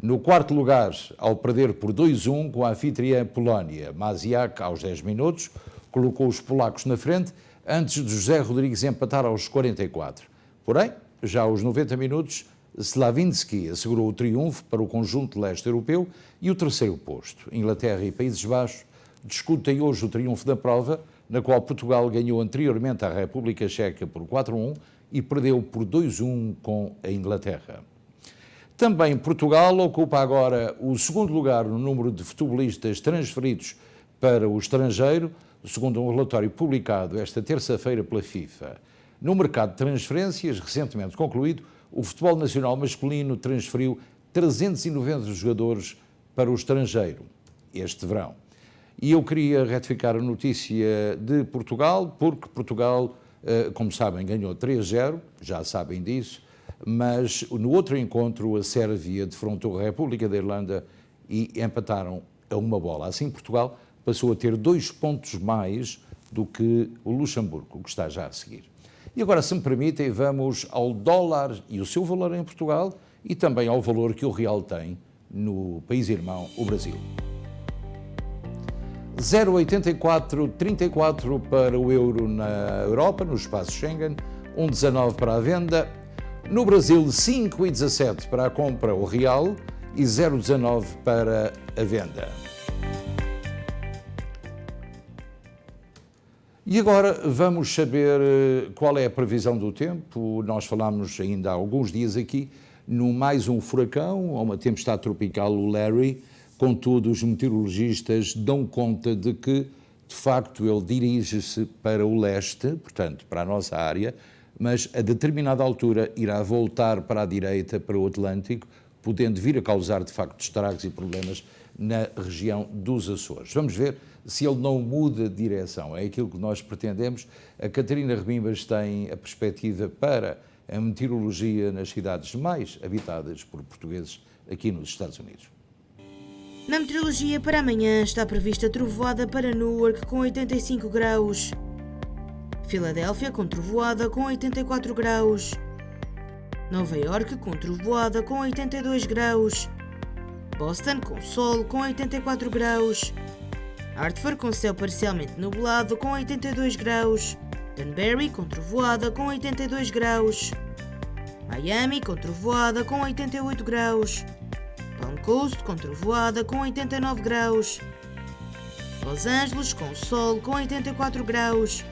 no quarto lugar, ao perder por 2-1 com a anfitriã Polónia. Maziak, aos 10 minutos, colocou os polacos na frente, antes de José Rodrigues empatar aos 44. Porém, já aos 90 minutos, Slavinski assegurou o triunfo para o conjunto leste europeu e o terceiro posto. Inglaterra e Países Baixos discutem hoje o triunfo da prova, na qual Portugal ganhou anteriormente à República Checa por 4-1 e perdeu por 2-1 com a Inglaterra. Também Portugal ocupa agora o segundo lugar no número de futebolistas transferidos para o estrangeiro, segundo um relatório publicado esta terça-feira pela FIFA. No mercado de transferências, recentemente concluído, o futebol nacional masculino transferiu 390 jogadores para o estrangeiro este verão. E eu queria retificar a notícia de Portugal, porque Portugal, como sabem, ganhou 3-0, já sabem disso, mas no outro encontro a Sérvia defrontou a República da Irlanda e empataram a uma bola. Assim, Portugal passou a ter 2 pontos mais do que o Luxemburgo, que está já a seguir. E agora, se me permitem, vamos ao dólar e o seu valor em Portugal e também ao valor que o real tem no país irmão, o Brasil. 0,8434 para o euro na Europa, no espaço Schengen, 1,19 para a venda. No Brasil, 5,17 para a compra, o real, e 0,19 para a venda. E agora vamos saber qual é a previsão do tempo. Nós falámos ainda há alguns dias aqui no mais um furacão, ou uma tempestade tropical, o Larry. Contudo, os meteorologistas dão conta de que, de facto, ele dirige-se para o leste, portanto, para a nossa área, mas a determinada altura irá voltar para a direita, para o Atlântico, podendo vir a causar, de facto, estragos e problemas na região dos Açores. Vamos ver se ele não muda de direção. É aquilo que nós pretendemos. A Catarina Rebimbas tem a perspectiva para a meteorologia nas cidades mais habitadas por portugueses aqui nos Estados Unidos. Na meteorologia para amanhã está prevista trovoada para Newark com 85 graus. Filadélfia com trovoada com 84 graus. Nova York com trovoada com 82 graus. Boston com sol com 84 graus. Hartford com céu parcialmente nublado com 82 graus. Danbury com trovoada com 82 graus. Miami com trovoada com 88 graus. Palm Coast com trovoada com 89 graus. Los Angeles com sol com 84 graus.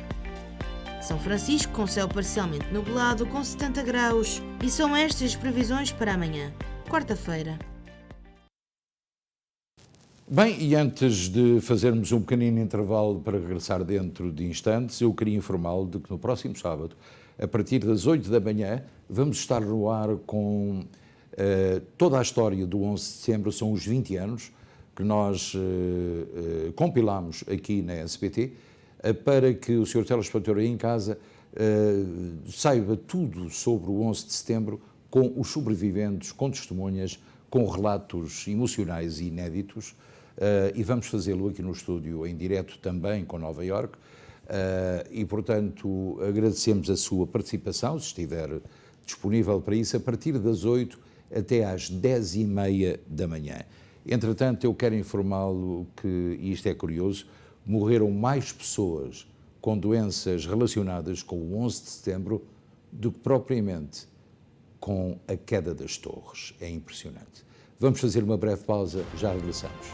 São Francisco com céu parcialmente nublado com 70 graus. E são estas as previsões para amanhã, quarta-feira. Bem, e antes de fazermos um pequenino intervalo para regressar dentro de instantes, eu queria informá-lo de que no próximo sábado, a partir das 8 da manhã, vamos estar no ar com toda a história do 11 de setembro. São os 20 anos que nós compilámos aqui na SBT, para que o Sr. telespectador aí em casa saiba tudo sobre o 11 de setembro, com os sobreviventes, com testemunhas, com relatos emocionais e inéditos, e vamos fazê-lo aqui no estúdio em direto também com Nova Iorque, e portanto agradecemos a sua participação, se estiver disponível para isso, a partir das 8 até às 10h30 da manhã. Entretanto, eu quero informá-lo que, e isto é curioso, morreram mais pessoas com doenças relacionadas com o 11 de setembro do que propriamente com a queda das torres. É impressionante. Vamos fazer uma breve pausa, já regressamos.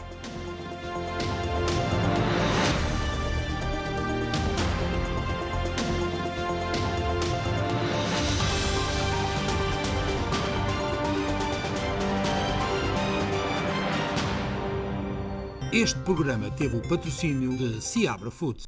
Este programa teve o patrocínio de Seabra Foods.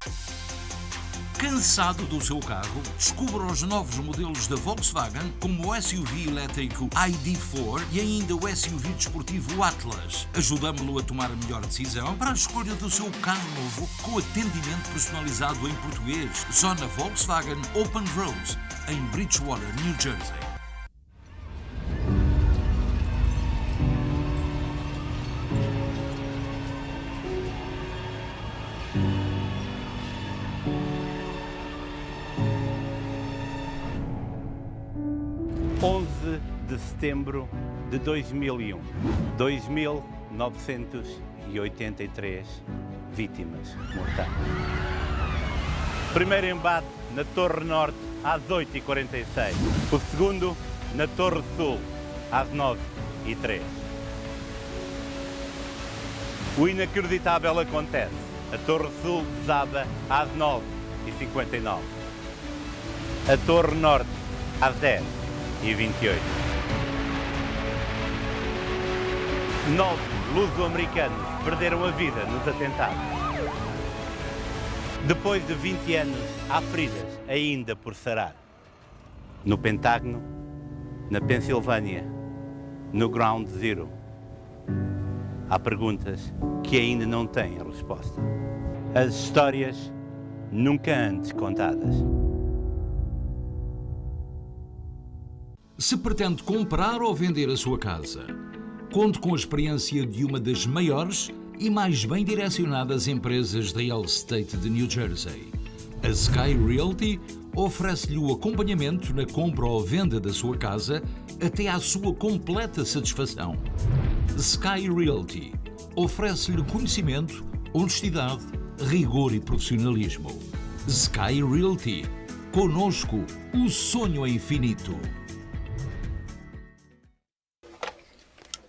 Cansado do seu carro? Descubra os novos modelos da Volkswagen, como o SUV elétrico ID.4 e ainda o SUV desportivo Atlas. Ajudamos-lo a tomar a melhor decisão para a escolha do seu carro novo, com atendimento personalizado em português. Só na Volkswagen Open Road, em Bridgewater, New Jersey. de setembro de 2001, 2.983 vítimas mortais. Primeiro embate na Torre Norte às 8h46, o segundo na Torre Sul às 9h03. O inacreditável acontece, a Torre Sul desaba às 9h59, a Torre Norte às 10h28. 9 luso-americanos perderam a vida nos atentados. Depois de 20 anos, há feridas ainda por sarar. No Pentágono, na Pensilvânia, no Ground Zero. Há perguntas que ainda não têm resposta. As histórias nunca antes contadas. Se pretende comprar ou vender a sua casa, conte com a experiência de uma das maiores e mais bem direcionadas empresas de real estate de New Jersey. A Sky Realty oferece-lhe o acompanhamento na compra ou venda da sua casa até à sua completa satisfação. Sky Realty oferece-lhe conhecimento, honestidade, rigor e profissionalismo. Sky Realty. Conosco, o sonho é infinito.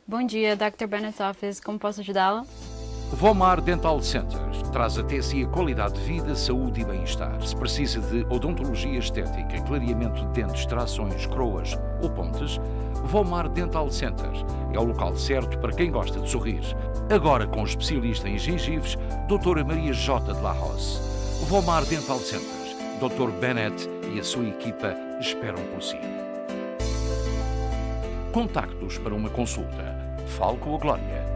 Bom dia, Dr. Bennett's Office. Como posso ajudá-la? Vomar Dental Center traz até si a qualidade de vida, saúde e bem-estar. Se precisa de odontologia estética, clareamento de dentes, trações, coroas ou pontes, Vomar Dental Center é o local certo para quem gosta de sorrir. Agora com especialista em gengivos, Doutora Maria J. de La Rosse. Vomar Dental Center. Dr. Bennett e a sua equipa esperam por si. Contacte-os para uma consulta. Fale com a Glória.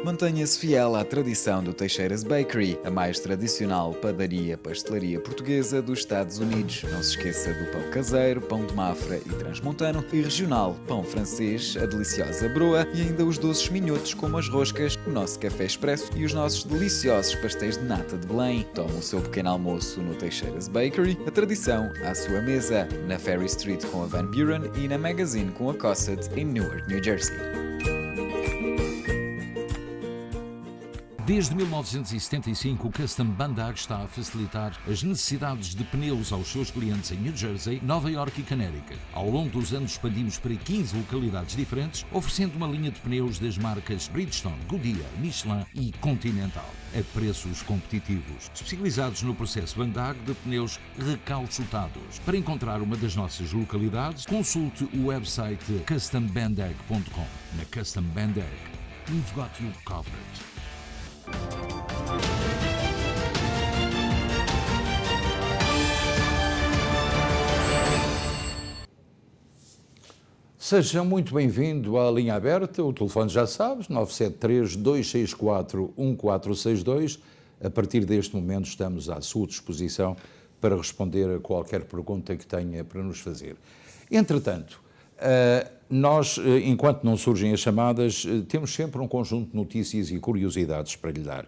Mantenha-se fiel à tradição do Teixeiras Bakery, a mais tradicional padaria-pastelaria portuguesa dos Estados Unidos. Não se esqueça do pão caseiro, pão de Mafra e transmontano e regional, pão francês, a deliciosa broa e ainda os doces minhotos como as roscas, o nosso café expresso e os nossos deliciosos pastéis de nata de Belém. Tome o seu pequeno almoço no Teixeiras Bakery, a tradição à sua mesa, na Ferry Street com a Van Buren e na Magazine com a Cosset em Newark, New Jersey. Desde 1975, o Custom Bandag está a facilitar as necessidades de pneus aos seus clientes em New Jersey, Nova York e Connecticut. Ao longo dos anos expandimos para 15 localidades diferentes, oferecendo uma linha de pneus das marcas Bridgestone, Goodyear, Michelin e Continental, a preços competitivos, especializados no processo Bandag de pneus recalchutados. Para encontrar uma das nossas localidades, consulte o website custombandag.com. Na Custom Bandag, we've got you covered. Seja muito bem-vindo à linha aberta, o telefone já sabes, 973-264-1462. A partir deste momento estamos à sua disposição para responder a qualquer pergunta que tenha para nos fazer. Entretanto, nós, enquanto não surgem as chamadas, temos sempre um conjunto de notícias e curiosidades para lhe dar.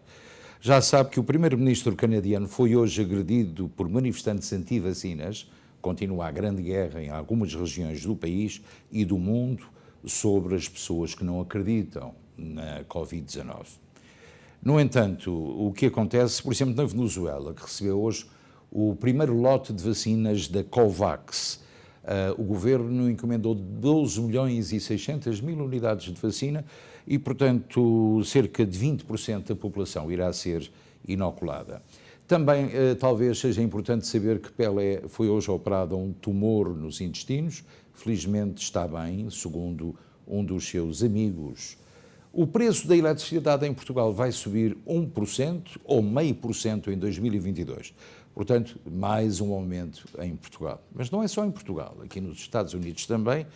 Já sabe que o primeiro-ministro canadiano foi hoje agredido por manifestantes anti-vacinas. Continua a grande guerra em algumas regiões do país e do mundo sobre as pessoas que não acreditam na Covid-19. No entanto, o que acontece, por exemplo, na Venezuela, que recebeu hoje o primeiro lote de vacinas da COVAX. O governo encomendou 12 milhões e 600 mil unidades de vacina e, portanto, cerca de 20% da população irá ser inoculada. Também, talvez seja importante saber que Pelé foi hoje operado a um tumor nos intestinos. Felizmente está bem, segundo um dos seus amigos. O preço da eletricidade em Portugal vai subir 1% ou 0,5% em 2022. Portanto, mais um aumento em Portugal. Mas não é só em Portugal, aqui nos Estados Unidos também.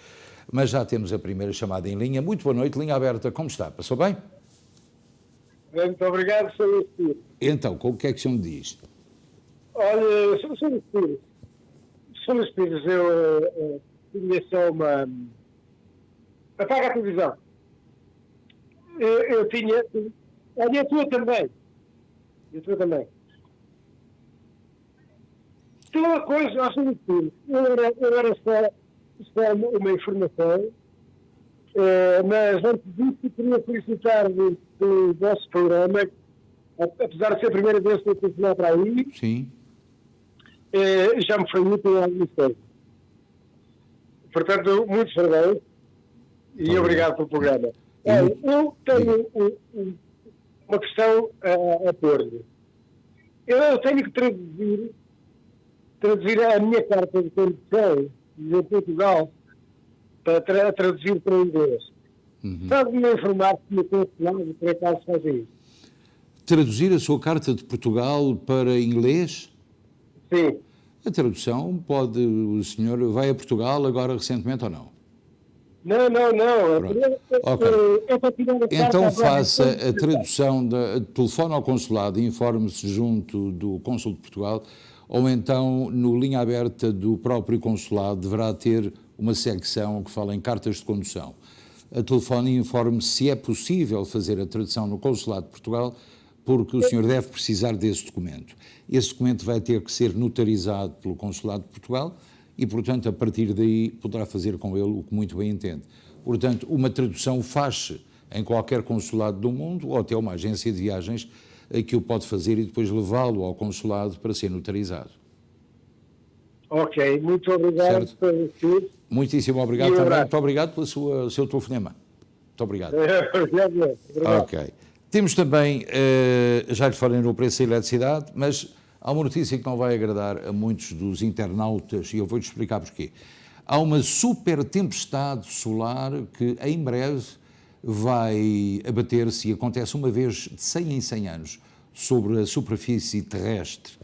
Mas já temos a primeira chamada em linha. Muito boa noite, linha aberta. Como está? Passou bem? Muito obrigado, Sr. Espírito. Então, o que é que o senhor me diz? Olha, Sr. Espírito, Sr. Espírito, eu tinha só uma... Apaga a televisão. Eu tinha... Olha, a tua também. Tem uma coisa, ó, Sr. Espírito, eu era só uma informação, mas antes disso queria felicitar do vosso programa, apesar de ser a primeira vez que eu estou para aí. Sim. Já me foi muito em algumas coisas. Portanto, muitos parabéns e obrigado pelo programa. Eu tenho uma questão a pôr-lhe. Eu tenho que traduzir a minha carta de condução de Portugal para traduzir para o inglês. Sabe-me informar se me consulado por acaso fazer isso? Traduzir a sua carta de Portugal para inglês? Sim. A tradução pode... O senhor vai a Portugal agora recentemente ou não? Não. Okay. É para tirar a carta então faça a tradução, telefone ao consulado e informe-se junto do Cônsul de Portugal, ou então no linha aberta do próprio consulado deverá ter uma secção que fala em cartas de condução. A telefone e informe-se se é possível fazer a tradução no Consulado de Portugal, porque o senhor deve precisar desse documento. Esse documento vai ter que ser notarizado pelo Consulado de Portugal e, portanto, a partir daí poderá fazer com ele o que muito bem entende. Portanto, uma tradução faz-se em qualquer consulado do mundo ou até uma agência de viagens que o pode fazer e depois levá-lo ao consulado para ser notarizado. Ok, muito obrigado. Muitíssimo obrigado também. Muito obrigado pelo seu telefonema. Muito obrigado. Obrigado. Ok. Temos também, já lhe falei no preço da eletricidade, mas há uma notícia que não vai agradar a muitos dos internautas e eu vou-lhe explicar porquê. Há uma super tempestade solar que em breve vai abater-se e acontece uma vez de 100 em 100 anos sobre a superfície terrestre.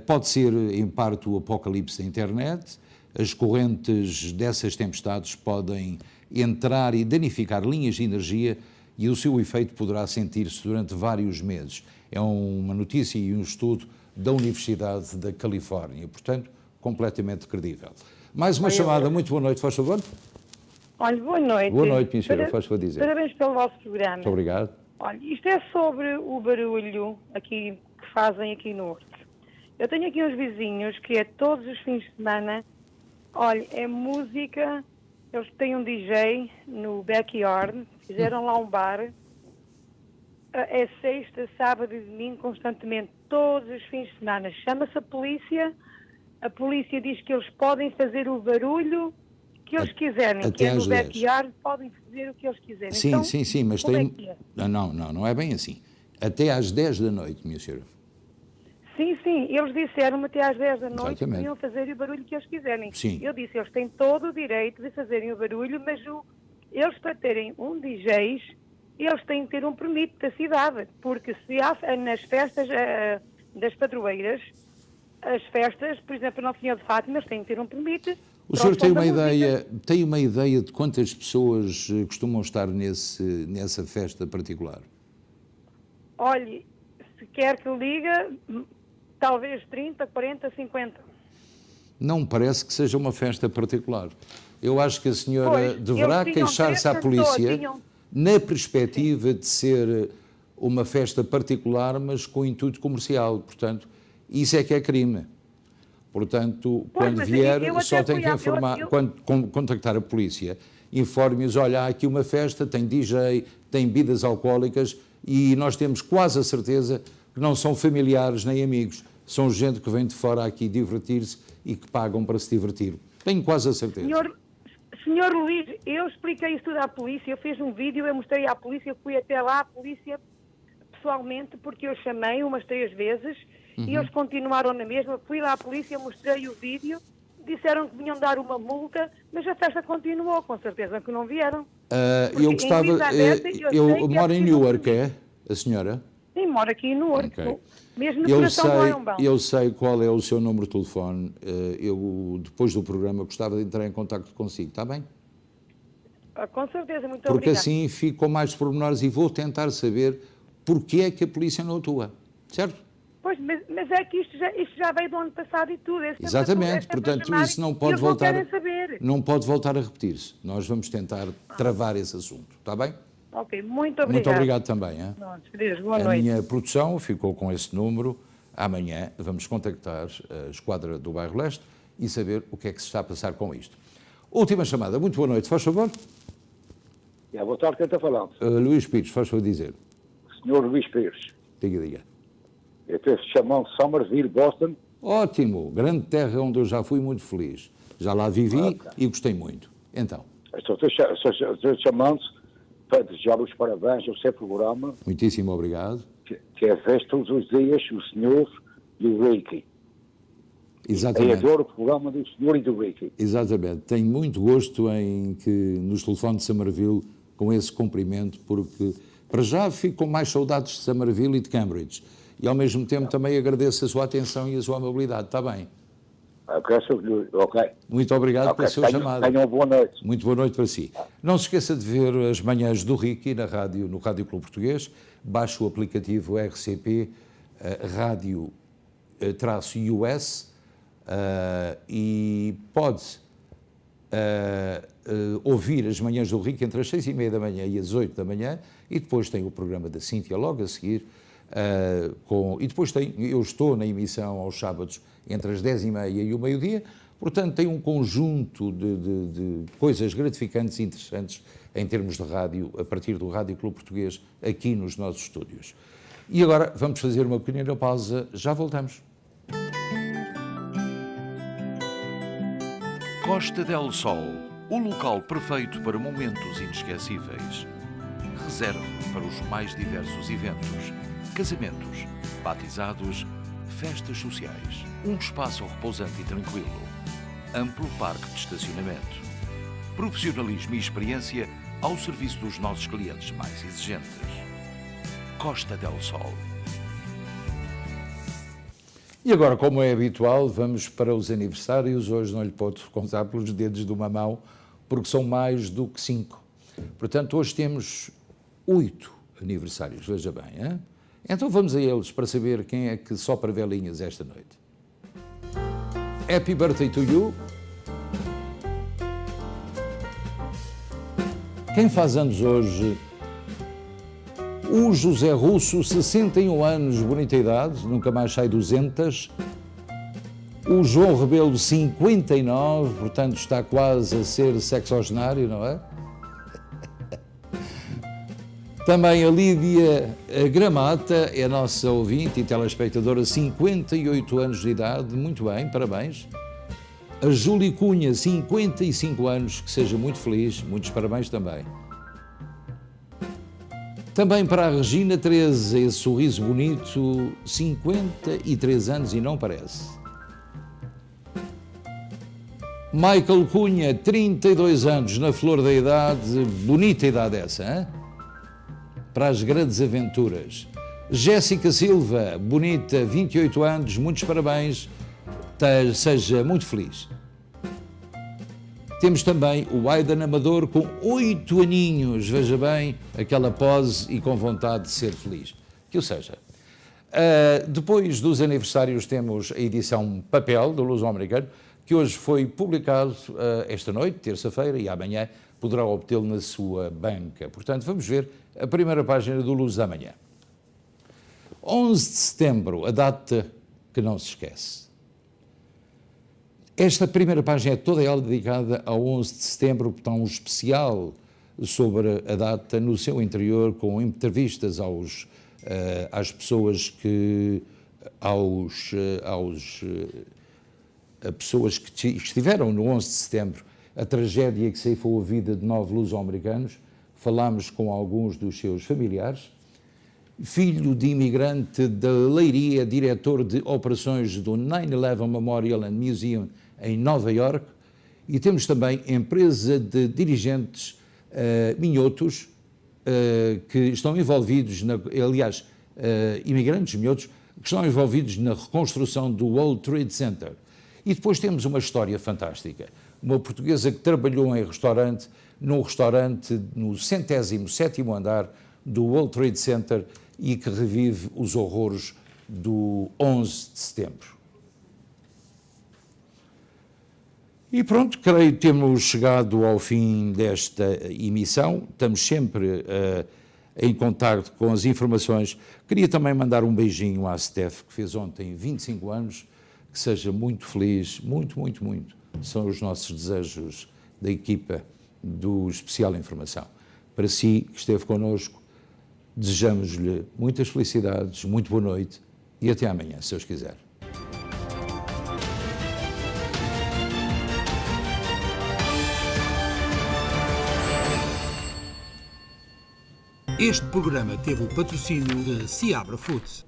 Pode ser, em parte, o apocalipse da internet. As correntes dessas tempestades podem entrar e danificar linhas de energia e o seu efeito poderá sentir-se durante vários meses. É uma notícia e um estudo da Universidade da Califórnia, portanto, completamente credível. Mais uma chamada, muito boa noite, faz favor. Olha, boa noite. Boa noite, minha senhora, faz favor dizer. Parabéns pelo vosso programa. Muito obrigado. Olha, isto é sobre o barulho aqui que fazem aqui no Horto. Eu tenho aqui uns vizinhos que é todos os fins de semana, olha, é música, eles têm um DJ no backyard, fizeram lá um bar, é sexta, sábado e domingo constantemente, todos os fins de semana. Chama-se a polícia diz que eles podem fazer o barulho que eles quiserem, que é no backyard, podem fazer o que eles quiserem. Sim, então, sim, mas como tem... é que é? Não é bem assim. Até às 10 da noite, minha senhora. Sim, eles disseram até às 10 da noite que Exatamente. podiam fazer o barulho que eles quiserem. Sim. Eu disse, eles têm todo o direito de fazerem o barulho, mas eles para terem um DJ, eles têm que ter um permito da cidade, porque se há nas festas das padroeiras, as festas, por exemplo, Nossa Senhora de Fátima, eles têm que ter um permito. O senhor tem uma ideia de quantas pessoas costumam estar nessa festa particular? Olhe, se quer que liga, talvez 30, 40, 50. Não me parece que seja uma festa particular. Eu acho que a senhora deverá queixar-se à polícia na perspectiva de ser uma festa particular, mas com intuito comercial. Portanto, isso é que é crime. Portanto, quando vier, só tem que informar, quando contactar a polícia, informe-os, olha, há aqui uma festa, tem DJ, tem bebidas alcoólicas e nós temos quase a certeza que não são familiares nem amigos, são gente que vem de fora aqui divertir-se e que pagam para se divertir. Tenho quase a certeza. Senhor Luís, eu expliquei isso tudo à polícia, eu fiz um vídeo, eu mostrei à polícia, fui até lá à polícia pessoalmente, porque eu chamei umas 3 vezes e eles continuaram na mesma. Fui lá à polícia, mostrei o vídeo, disseram que vinham dar uma multa, mas a festa continuou, com certeza que não vieram. Eu gostava... Eu moro em Newark, é? A senhora? Sim, moro aqui em Newark, okay. Mesmo no coração do Leombão. Eu sei qual é o seu número de telefone. Eu, depois do programa, gostava de entrar em contacto consigo, está bem? Com certeza, muito Porque obrigada. assim fico com mais pormenores e vou tentar saber porque é que a polícia não atua, certo? Pois, mas é que isto já veio do ano passado e tudo. Exatamente, portanto isso não pode voltar, não pode voltar a repetir-se. Nós vamos tentar travar esse assunto, está bem? Ok, muito obrigado. Muito obrigado também. Hein? Boa noite. A minha produção ficou com esse número. Amanhã vamos contactar a esquadra do Bairro Leste e saber o que é que se está a passar com isto. Última chamada. Muito boa noite, faz favor. Boa tarde, quem está falando? Luís Pires, faz favor dizer. Senhor Luís Pires. Diga. Eu estou chamando Somerville, Boston. Ótimo, grande terra onde eu já fui muito feliz. Já lá vivi e gostei muito. Então. Estou chamando para desejar os parabéns ao seu programa. Muitíssimo obrigado. Que é ver todos os dias o senhor e o Ricky. Exatamente. Eu adoro o programa do senhor e do Ricky. Exatamente. Tenho muito gosto em que nos telefones de Somerville com esse cumprimento, porque para já fico com mais saudades de Somerville e de Cambridge. E ao mesmo tempo também agradeço a sua atenção e a sua amabilidade. Está bem? Ok. Muito obrigado pela sua chamada. Tenha uma boa noite. Muito boa noite para si. Não se esqueça de ver as manhãs do Ricky no Rádio Clube Português. Baixe o aplicativo RCP Rádio-US e pode ouvir as manhãs do Ricky entre as 6h30 da manhã e as 8 da manhã e depois tem o programa da Cíntia logo a seguir. E depois eu estou na emissão aos sábados entre as 10h30 e o meio-dia, portanto tem um conjunto de coisas gratificantes e interessantes em termos de rádio, a partir do Rádio Clube Português, aqui nos nossos estúdios. E agora vamos fazer uma pequena pausa, já voltamos. Costa del Sol, o local perfeito para momentos inesquecíveis. Reserve para os mais diversos eventos. Casamentos, batizados, festas sociais. Um espaço repousante e tranquilo. Amplo parque de estacionamento. Profissionalismo e experiência ao serviço dos nossos clientes mais exigentes. Costa del Sol. E agora, como é habitual, vamos para os aniversários. Hoje não lhe posso contar pelos dedos de uma mão, porque são mais do que 5. Portanto, hoje temos 8 aniversários, veja bem, hein? Então vamos a eles para saber quem é que sopra velinhas esta noite. Happy birthday to you. Quem faz anos hoje? O José Russo, 61 anos, bonita idade, nunca mais sai 200. O João Rebelo, 59, portanto está quase a ser sexagenário, não é? Também a Lídia Gramata, é a nossa ouvinte e telespectadora, 58 anos de idade, muito bem, parabéns. A Júlia Cunha, 55 anos, que seja muito feliz, muitos parabéns também. Também para a Regina Teresa, esse sorriso bonito, 53 anos e não parece. Michael Cunha, 32 anos, na flor da idade, bonita idade essa, hein? Para as grandes aventuras. Jéssica Silva, bonita, 28 anos, muitos parabéns, seja muito feliz. Temos também o Aidan Amador com 8 aninhos, veja bem, aquela pose e com vontade de ser feliz. Que o seja. Depois dos aniversários temos a edição papel do Luso-Americano, que hoje foi publicado esta noite, terça-feira, e amanhã poderá obtê-lo na sua banca. Portanto, vamos ver a primeira página do Luz da Manhã. 11 de setembro, a data que não se esquece. Esta primeira página é toda ela dedicada ao 11 de setembro, portanto, um especial sobre a data no seu interior, com entrevistas às pessoas que pessoas que estiveram no 11 de setembro, a tragédia que ceifou a vida de 9 luso-americanos. Falámos com alguns dos seus familiares. Filho de imigrante da Leiria, diretor de operações do 9/11 Memorial and Museum em Nova Iorque. E temos também empresa de dirigentes minhotos que estão envolvidos, imigrantes minhotos, que estão envolvidos na reconstrução do World Trade Center. E depois temos uma história fantástica. Uma portuguesa que trabalhou num restaurante no 107º andar do World Trade Center e que revive os horrores do 11 de setembro. E pronto, creio que temos chegado ao fim desta emissão. Estamos sempre em contacto com as informações. Queria também mandar um beijinho à Steph, que fez ontem 25 anos. Que seja muito feliz, muito, muito, muito. São os nossos desejos da equipa do Especial Informação. Para si, que esteve connosco, desejamos-lhe muitas felicidades, muito boa noite e até amanhã, se Deus quiser. Este programa teve o patrocínio de Seabra Foods.